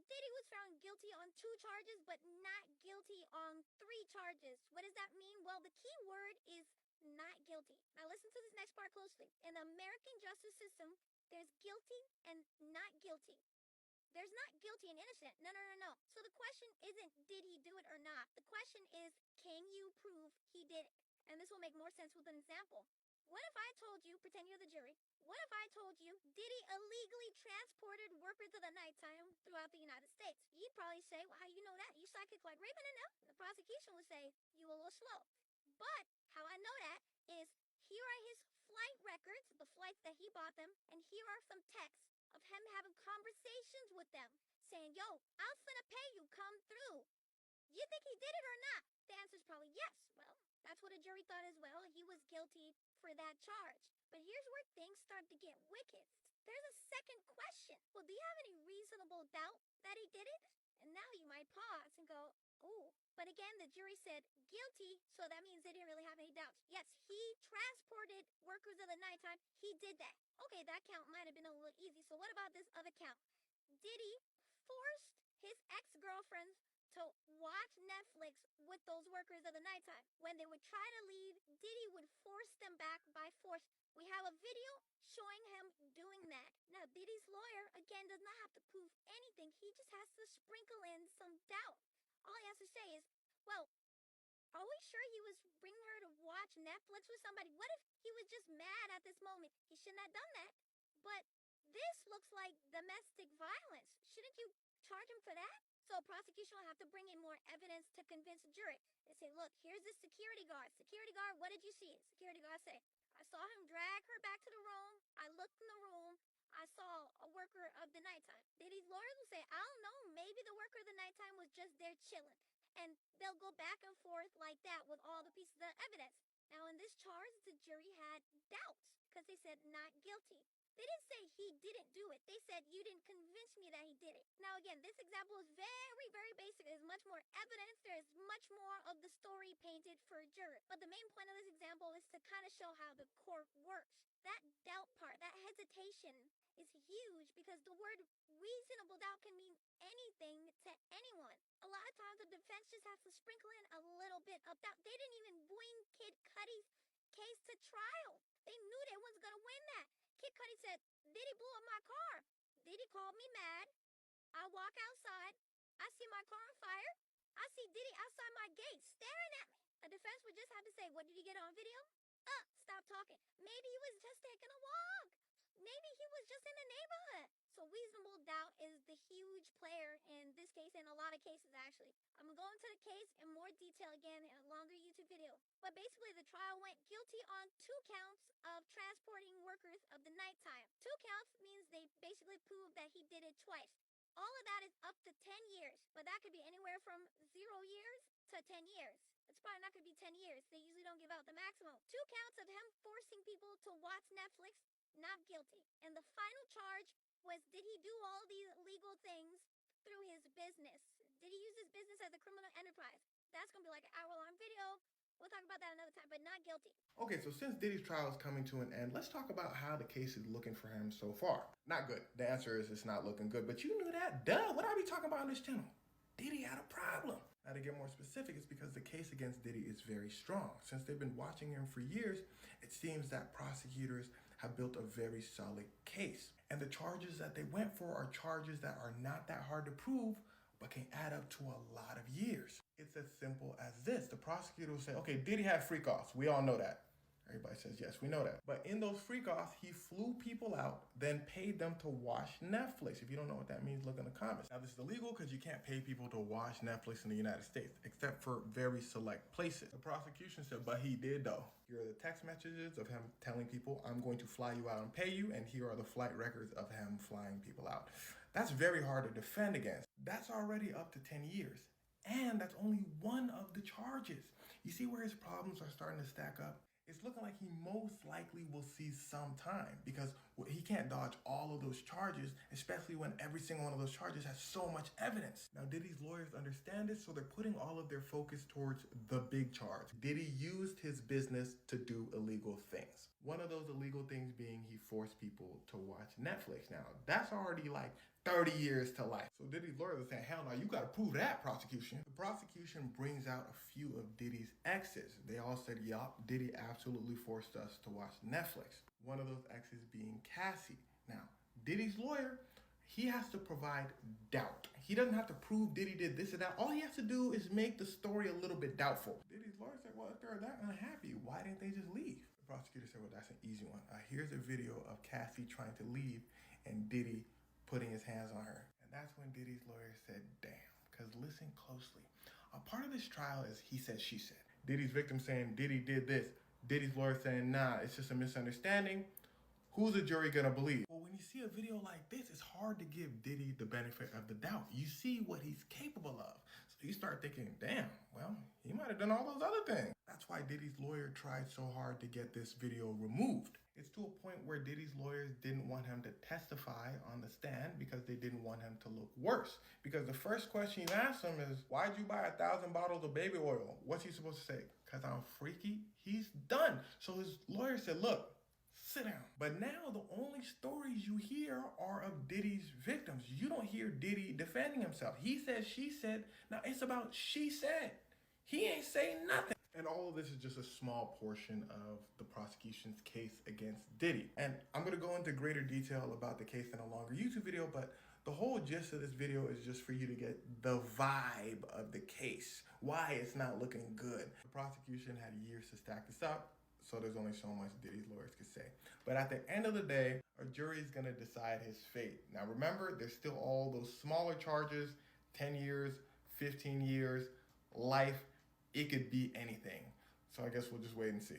Diddy was found guilty on 2 charges, but not guilty on 3 charges. What does that mean? Well, the key word is not guilty. Now listen to this next part closely. In the American justice system, there's guilty and not guilty. There's not guilty and innocent. No. So the question isn't did he do it or not. The question is, can you prove he did it? And this will make more sense with an example. What if I told you, pretend you're the jury, what if I told you Diddy illegally transported workers of the nighttime throughout the United States? You'd probably say, well, how you know that? You psychic like Raven and them? The prosecution would say, you a little slow. But how I know that is here are his flight records, the flights that he bought them, and here are some texts of him having conversations with them, saying, yo, I'm finna pay you, come through. You think he did it or not? The answer is probably yes. Well, that's what a jury thought as well. He was guilty for that charge. But here's where things start to get wicked. There's a second question. Well, do you have any reasonable doubt that he did it? And now you might pause and go, oh. But again, the jury said guilty, so that means they didn't really have any doubts. Yes, he transported workers of the nighttime. He did that. Okay, that count might have been a little easy. So what about this other count? Diddy forced his ex-girlfriends to watch Netflix with those workers of the nighttime. When they would try to leave, Diddy would force them back by force. We have a video showing him doing that. Now, Diddy's lawyer, again, does not have to prove anything. He just has to sprinkle in some doubt. All he has to say is, well, are we sure he was bringing her to watch Netflix with somebody? What if he was just mad at this moment? He shouldn't have done that. But this looks like domestic violence. Shouldn't you charge him for that? So prosecution will have to bring in more evidence to convince a jury. They say, look, here's the security guard. Security guard, what did you see? Security guard say, I saw him drag her back to the room. I looked in the room. I saw a worker of the nighttime. Diddy's lawyers will say, I don't know, maybe the worker of the nighttime was just there chilling. And they'll go back and forth like that with all the pieces of evidence. Now, in this charge, the jury had doubts because they said not guilty. They didn't say he didn't do it. They said you didn't convince me that he did it. Now, again, this example is very, very basic. There's much more evidence. There's much more of the story painted for a juror. But the main point of this example is to kind of show how the court works. That doubt part, that hesitation is huge because the word reasonable doubt can mean anything to anyone. A lot of times the defense just has to sprinkle in a little bit of doubt. They didn't even bring Kid Cudi's case to trial. They knew they wasn't going to win that. Kid Cudi said, Diddy blew up my car. Diddy called me mad. I walk outside. I see my car on fire. I see Diddy outside my gate staring at me. A defense would just have to say, what did you get on video? Stop talking. Maybe he was just taking a walk. Maybe he was just in the neighborhood. So reasonable doubt is the huge player in this case, and a lot of cases actually. I'm going to go into the case in more detail again in a longer YouTube video. But basically the trial went guilty on 2 counts of transporting workers of the nighttime. 2 counts means they basically proved that he did it twice. All of that is up to 10 years, but that could be anywhere from 0 years to 10 years. It's probably not going to be 10 years. They usually don't give out the maximum. 2 counts of him forcing people to watch Netflix, not guilty. And the final charge was, did he do all these illegal things through his business? Did he use his business as a criminal enterprise? That's going to be like an hour-long video. We'll talk about that another time, but not guilty. Okay, so since Diddy's trial is coming to an end, let's talk about how the case is looking for him so far. Not good. The answer is it's not looking good, but you knew that. Duh, what are we talking about on this channel? Diddy had a problem. Now to get more specific, it's because the case against Diddy is very strong. Since they've been watching him for years, it seems that prosecutors have built a very solid case. And the charges that they went for are charges that are not that hard to prove, but can add up to a lot of years. It's as simple as this. The prosecutor will say, okay, Diddy had freak-offs. We all know that. Everybody says, yes, we know that. But in those freak-offs, he flew people out, then paid them to watch Netflix. If you don't know what that means, look in the comments. Now, this is illegal because you can't pay people to watch Netflix in the United States, except for very select places. The prosecution said, but he did though. Here are the text messages of him telling people, I'm going to fly you out and pay you, and here are the flight records of him flying people out. That's very hard to defend against. That's already up to 10 years. And that's only one of the charges. You see where his problems are starting to stack up? It's looking like he most likely will see some time because He can't dodge all of those charges, especially when every single one of those charges has so much evidence. Now, Diddy's lawyers understand this, so they're putting all of their focus towards the big charge. Diddy used his business to do illegal things. One of those illegal things being he forced people to watch Netflix. Now, that's already like 30 years to life. So Diddy's lawyers are saying, hell no, you gotta prove that, prosecution. The prosecution brings out a few of Diddy's exes. They all said, yup, Diddy absolutely forced us to watch Netflix. One of those exes being Cassie. Now, Diddy's lawyer, he has to provide doubt. He doesn't have to prove Diddy did this or that. All he has to do is make the story a little bit doubtful. Diddy's lawyer said, well, if they're that unhappy, why didn't they just leave? The prosecutor said, well, that's an easy one. Here's a video of Cassie trying to leave and Diddy putting his hands on her. And that's when Diddy's lawyer said, damn, because listen closely. A part of this trial is he said, she said. Diddy's victim saying Diddy did this. Diddy's lawyer saying, nah, it's just a misunderstanding. Who's the jury gonna believe? Well, when you see a video like this, it's hard to give Diddy the benefit of the doubt. You see what he's capable of. So you start thinking, damn, well, he might have done all those other things. That's why Diddy's lawyer tried so hard to get this video removed. It's to a point where Diddy's lawyers didn't want him to testify on the stand because they didn't want him to look worse. Because the first question you ask him is, why'd you buy 1,000 bottles of baby oil? What's he supposed to say? Because I'm freaky? He's done. So his lawyer said, look, sit down. But now the only stories you hear are of Diddy's victims. You don't hear Diddy defending himself. He said, she said. Now it's about she said. He ain't saying nothing. And all of this is just a small portion of the prosecution's case against Diddy. And I'm gonna go into greater detail about the case in a longer YouTube video, but the whole gist of this video is just for you to get the vibe of the case, why it's not looking good. The prosecution had years to stack this up, so there's only so much Diddy's lawyers could say. But at the end of the day, a jury is gonna decide his fate. Now remember, there's still all those smaller charges, 10 years, 15 years, life. It could be anything. So I guess we'll just wait and see.